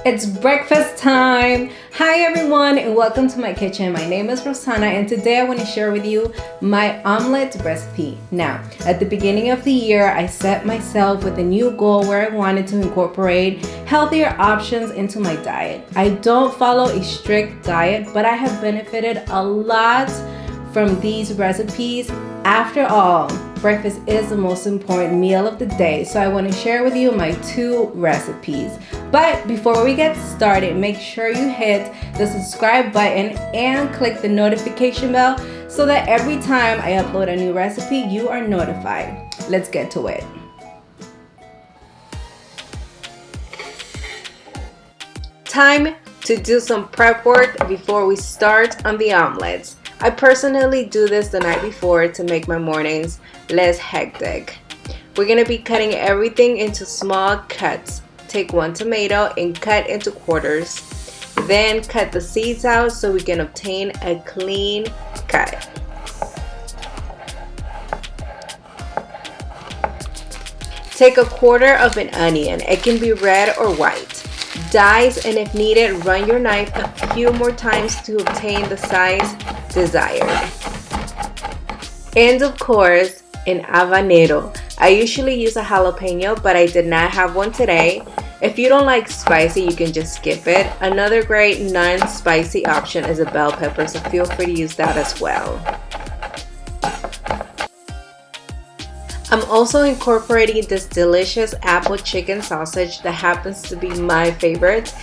It's breakfast time. Hi everyone and welcome to my kitchen. My name is Rosanna and today I want to share with you my omelet recipe. Now, at the beginning of the year, I set myself with a new goal where I wanted to incorporate healthier options into my diet. I don't follow a strict diet, but I have benefited a lot from these recipes. After all, breakfast is the most important meal of the day, so I want to share with you my two recipes. But before we get started, make sure you hit the subscribe button and click the notification bell so that every time I upload a new recipe, you are notified. Let's get to it. Time to do some prep work before we start on the omelets. I personally do this the night before to make my mornings less hectic. We're going to be cutting everything into small cuts. Take one tomato and cut into quarters. Then cut the seeds out so we can obtain a clean cut. Take a quarter of an onion. It can be red or white. Dice, and if needed, run your knife a few more times to obtain the size desired. And of course, an habanero. I usually use a jalapeno, but I did not have one today. If you don't like spicy, you can just skip it. Another great non-spicy option is a bell pepper, so feel free to use that as well. I'm also incorporating this delicious apple chicken sausage that happens to be my favorite.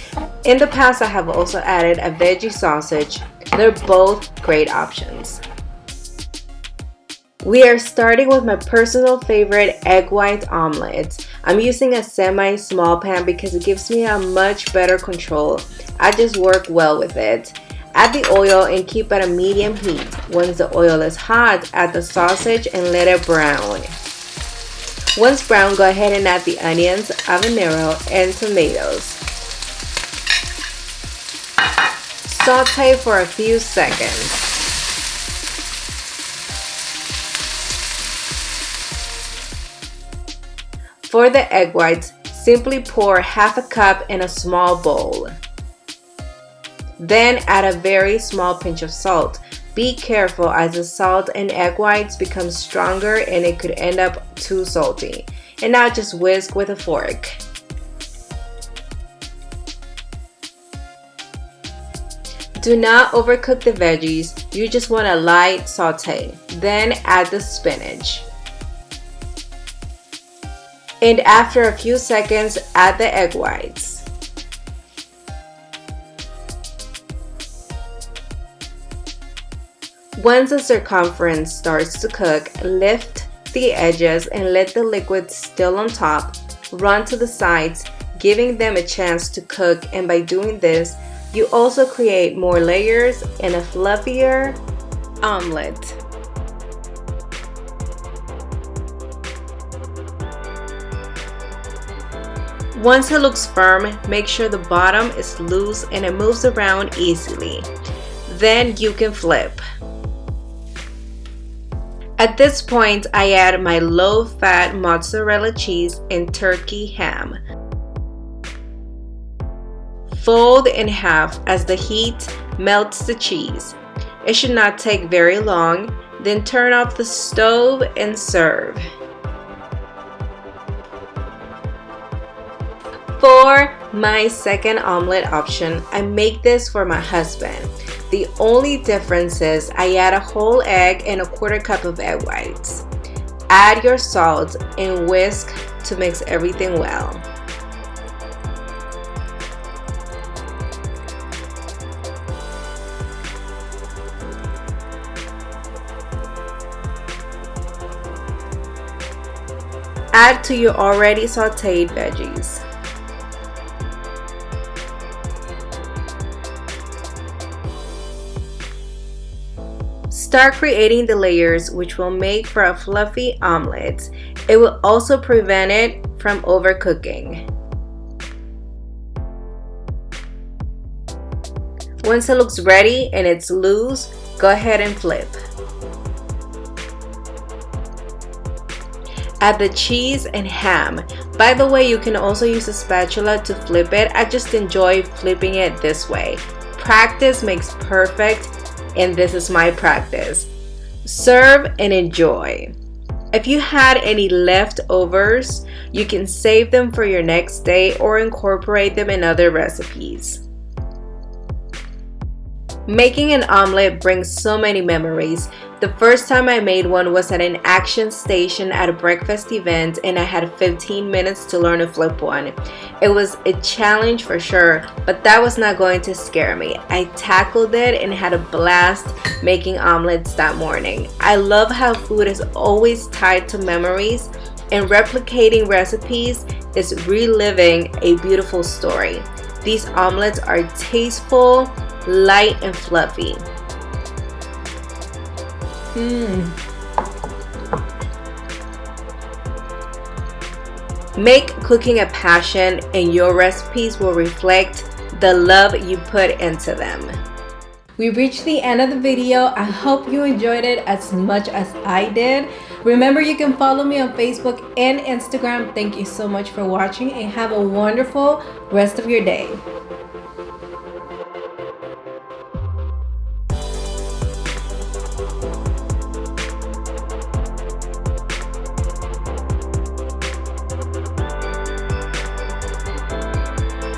In the past, I have also added a veggie sausage. They're both great options. We are starting with my personal favorite egg white omelet. I'm using a semi-small pan because it gives me a much better control. I just work well with it. Add the oil and keep at a medium heat. Once the oil is hot, add the sausage and let it brown. Once brown, go ahead and add the onions, habanero, and tomatoes. Saute for a few seconds. For the egg whites, simply pour half a cup in a small bowl. Then add a very small pinch of salt. Be careful as the salt and egg whites become stronger and it could end up too salty. And now just whisk with a fork. Do not overcook the veggies, you just want a light saute. Then add the spinach. And after a few seconds, add the egg whites. Once the circumference starts to cook, lift the edges and let the liquid still on top run to the sides, giving them a chance to cook, and by doing this, you also create more layers and a fluffier omelet. Once it looks firm, make sure the bottom is loose and it moves around easily. Then you can flip. At this point, I add my low-fat mozzarella cheese and turkey ham. Fold in half as the heat melts the cheese. It should not take very long. Then turn off the stove and serve. For my second omelet option, I make this for my husband. The only difference is I add a whole egg and a quarter cup of egg whites. Add your salt and whisk to mix everything well. Add to your already sauteed veggies. Start creating the layers, which will make for a fluffy omelet. It will also prevent it from overcooking. Once it looks ready and it's loose, go ahead and flip. Add the cheese and ham. By the way, you can also use a spatula to flip it. I just enjoy flipping it this way. Practice makes perfect, and this is my practice. Serve and enjoy. If you had any leftovers, you can save them for your next day or incorporate them in other recipes. Making an omelet brings so many memories. The first time I made one was at an action station at a breakfast event, and I had 15 minutes to learn to flip one. It was a challenge for sure, but that was not going to scare me. I tackled it and had a blast making omelets that morning. I love how food is always tied to memories, and replicating recipes is reliving a beautiful story. These omelets are tasteful, light, and fluffy. Make cooking a passion, and your recipes will reflect the love you put into them. We reached the end of the video. I hope you enjoyed it as much as I did. Remember, you can follow me on Facebook and Instagram. Thank you so much for watching, and have a wonderful rest of your day.